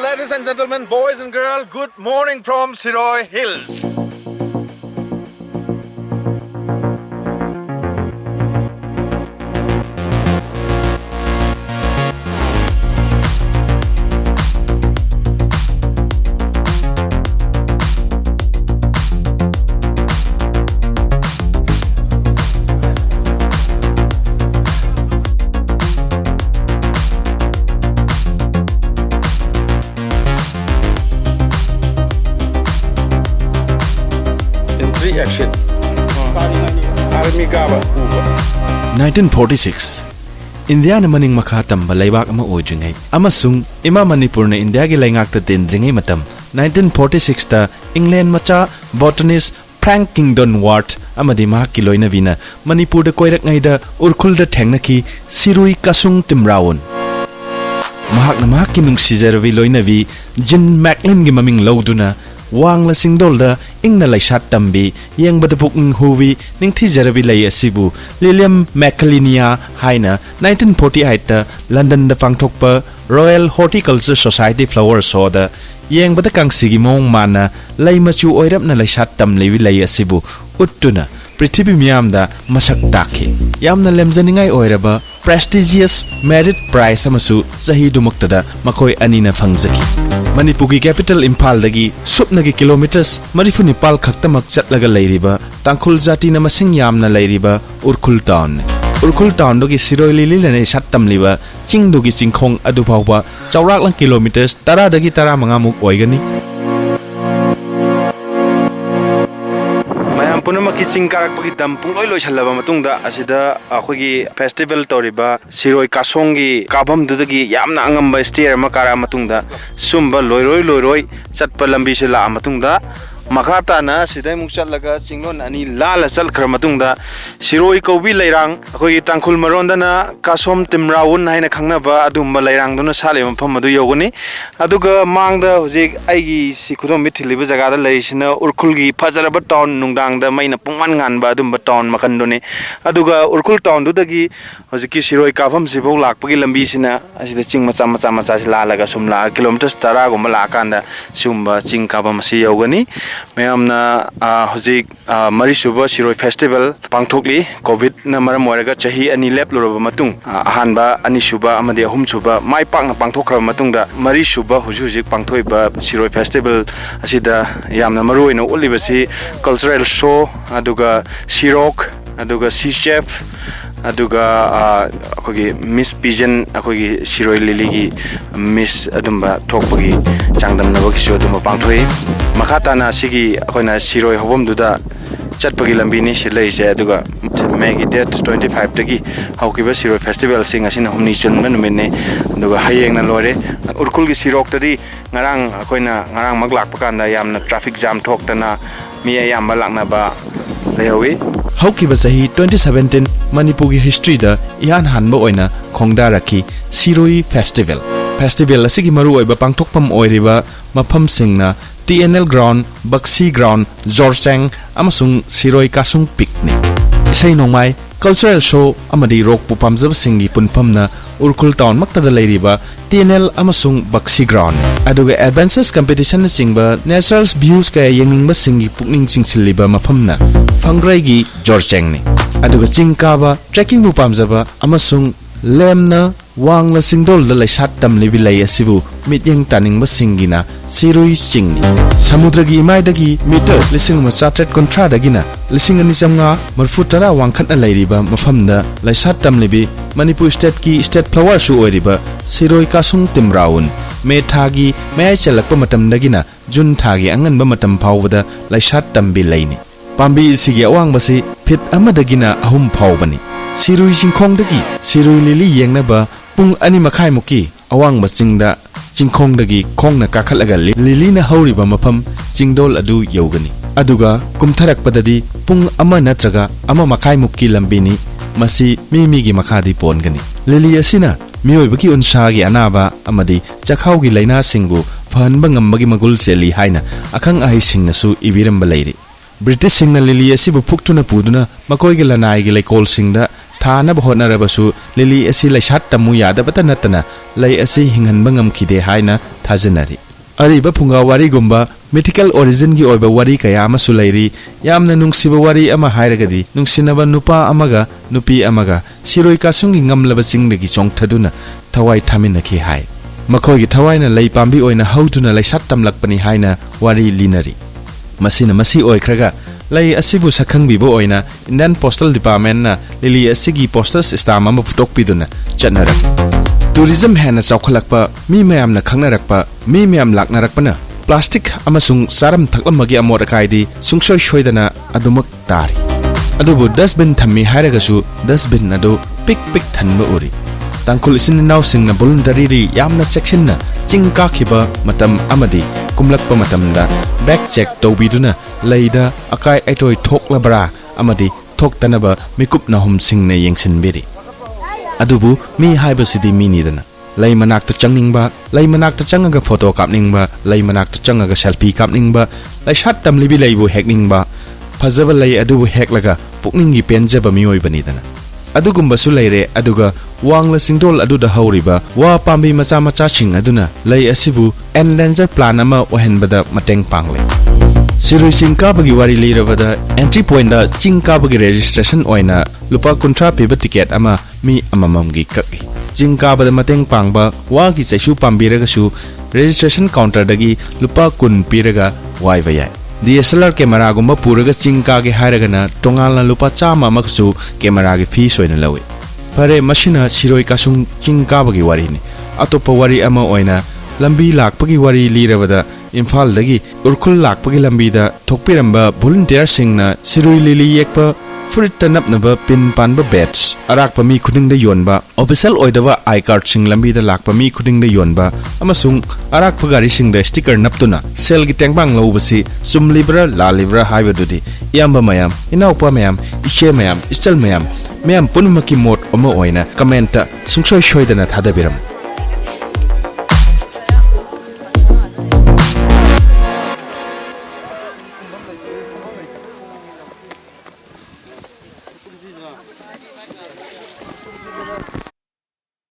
ladies and gentlemen, boys and girls, good morning from Shirui Hills. Exit. 1946 India na maning makhatam balaybak ama oidringai amasung ima Manipur na India gi laingak ta tendringai matam 1946 ta England macha botanist Frank Kingdon Ward amadi ma kiloina vina Manipur da koirak ngai da urkhul da thengnaki Shirui kasung timrawon mahak na mahak ki nungsizervi loina vi Jin Macklin gi maming loduna wang la singdol da ingna laishat tambi yang badapuk huwi ningthi jarabi lai asibu Lilium Macalinia haina 1948 ta London da pangthokpa Royal Horticulture Society flower show da yang badakang sigi mong mana lai machu oirap na laishat tam lewi lai asibu uttuna Prithibi miyam da masak dakhi yamna lemjaningai oiraba prestigious merit prize amasu sahi dumaktada makoi anina phangjaki Manipur capital Imphal dagi supnagi kilometers marifunipal khaktamak chatlaga leiriba tangkhul jati na masing yamna leiriba Urkhul town dogi Shirui Lili lane sattam liba chingdugi chingkhong adu phawba chawrak lang kilometers 10 dagi 15 muk oigani Punamaki singkarak pagi dampung loi chalaba matungda asida akhoi festival toriba Shirui kasongi kabam dudagi yamna angamba stair makara matungda sumba loi chatpa lambi se la matungda makata na sidai mukchat laga chinglon ani lala chal khar matungda Shirui kobi leirang akhoi tangkhul maronda na kasom timrawun haina khangnaba adumba leirang duna sale mafam adu yogani aduga mangda hojik aigi sikhudom mithiliba jaga da leisina urkhulgi fajaraba town nungdang da maina pungman nganba adumba town makandone aduga urkhul town dudagi hojiki Shirui kafam sibau lakpagi lambi sina asida ching macha sila laga sumla kilometers 10 gumba lakanda sumba ching kafam si yogani Mayamna hojik marisuba Shirui Festival pangthokli COVID na maram oiraga chahi ani lep luraba matung ahanba ani suba amadi ahum suba mai pakna pangthokra matungda marisuba hujik pangthoiba Shirui Festival asida yamna maruina ulibasi cultural show aduga sirok aduga sea chef aduga akogi Miss Pigeon akogi Shirui Lili gi Miss adumba thokpagi changdam nabagi show dum pangthoi makata na sigi akoina Shirui hobom duda chatpagi lambi ni silaise aduga May gi date 25 dagi haukiba Shirui Festival sing asina humni chunna numene aduga hayeng na lore urkhul gi sirok tadi ngarang akoina ngarang maglak pakanda yamna traffic jam thoktana mi ayamba lakna ba lehawi haukiba sahi 2017 Manipur history da yan hanba oina khongda rakhi Shirui Festival asigi maru oiba pangthokpam oiriba mafam singna TNL ground Baksi ground Jorsang amasung Shirui kasung picnic isai nongmai cultural show amadi rock pu pamjab singi punpamna Urkhul town maktada leiriba TNL amasung Baksi ground aduga advances competition singba natural views ka yengingba singi pukning chingsilliba mafamna Phangrai gi Jorsang ni aduga chingkaba trekking bu pamjaba amasung lemna wangla singdol la laisat tam lebi lai asibu mityeng taning basingina Shirui chingni samudragi imaidagi meters lising masatret kontra dagina lising ani jamnga marfutara wangkhat na lairiba mafamda laisat tam lebi Manipur state ki state flower show oiriba Shirui kasung timraun me thagi mai chalakpa matam dagina jun thagi anganba matam phawda laisat tam bi laini pambi sigi awang basi phit amadagina ahum phawbani Shirui chingkhong dagi Shirui Lili yengnaba pung ani makhai muki awang basingda chingkhong dagi khongna kakhalaga Lili na hauriba mafam chingdol adu yogani aduga kumtharak padadi pung ama natraga ama makhai muki lambini masi mimi gi makhadi pongani Lili asina miyoibaki unsagi anaba amadi chakhaugi laina singbu phanba ngambagi magul seli haina akhang ahi singnasu ibiramba leiri British singna Lili asibu phuktuna puduna makoi gi lanai gi lekol singda thana bahona rabasu lili asi laisat tamu yada bata natana lai asi hingan bangam khide haina thajanari ariba phunga wari gumba mythical origin gi oiba wari kaya ama sulairi yamna nungsiba wari ama hairagadi nungsinaba nupa amaga nupi amaga Shirui Kasungi ngamlaba chingdagi chongthaduna thawai thaminaki hai makhogi thawaina lei pambi oina hauduna laisat tamlakpani haina wari linari masina masi oikhraga lai asibu sakhangbibo oina Indian Postal Department na lili asigi postal system ama putokpiduna chatnarak tourism hena chawkhalakpa mi mayamna khangnarakpa mi mayam laknarakpana plastic amasung saram thaklamagi amor akaidi sungsoi shoidana adumak tari adubu dustbin thammi hairagasu dustbin adu pik thanba uri tangkul isin naw singna voluntary yamna section na chingka khiba matam amadi kumlakpa matamda back check tawbiduna leida akai aitoi thoklabra amadi thoktanaba mikup na hum singna yengsinberi adubu mi haibasidi minidana lay manakta changningba lay manakta changaga photo kapningba lay manakta changaga selfie kapningba lay shot tamlibi laybu hekningba phajaba lay adubu heklaga pukningi penjaba mioi banidana adugumba su layre aduga wangla singdol aduda hauriba wa pambi macha sing aduna lay asibu endangered plan ama ohenbada mateng pangle Shirui Singkabagi wari lirabada entry point da Singkabagi registration oina lupa kuntra piba ticket ama mi amamamgi kaki Singkabada mateng pangba wagi chaisu pambiragasu registration counter dagi lupa kun piraga waiba DSLR camera gumba puraga Singkagi hairagana tongala lupa chama maksu camera gi fees oina lawi pare mashina Shirui Kasung Singkabagi wari ni atopa wari ama oina lambi lakpagi wari lirabada Imphal dagi urkhul lakpagi lambi da thokpiramba volunteer singna Shirui lili yekpa furit tanapnaba pin panba badge arakpa mi khudingda yonba official oidaba iCard sing lambi da lakpa mi khudingda yonba amasung arakpa gari singda sticker naptuna sel gi tengbang lobasi sumlibra lalibra haibadudi yamba mayam inaupa mayam ishe mayam istal mayam punumaki mot oma oina comment sungsoi shoidana thadabiram